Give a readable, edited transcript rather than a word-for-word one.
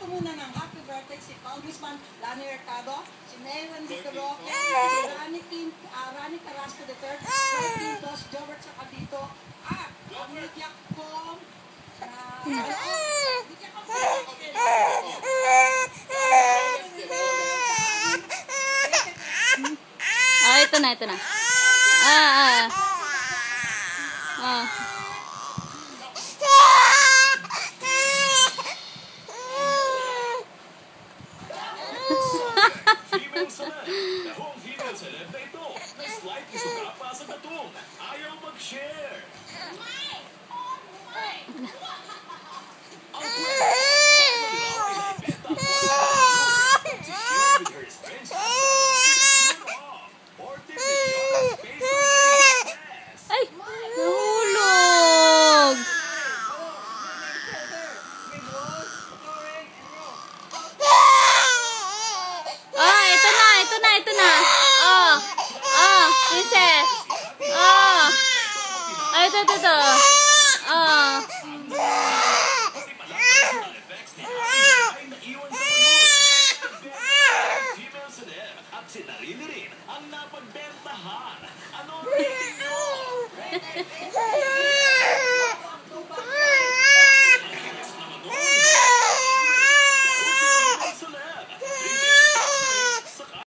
ko muna ng happy birthday si Congressman Lani Mercado, si Mayron Vicoroque, si Rani Carrasco III, Fred Quintos, Jobert Sacadito, at ang media ko ito na, ito na. Female celeb. Dahong female celeb na ito. May slight isuga pa sa datong. Ayaw mag-share. Ang kwento, share with her friends. Ay! Nahulog! Ito na. Princess. Ito. Female celeb at si Narili rin ang napagbentahan.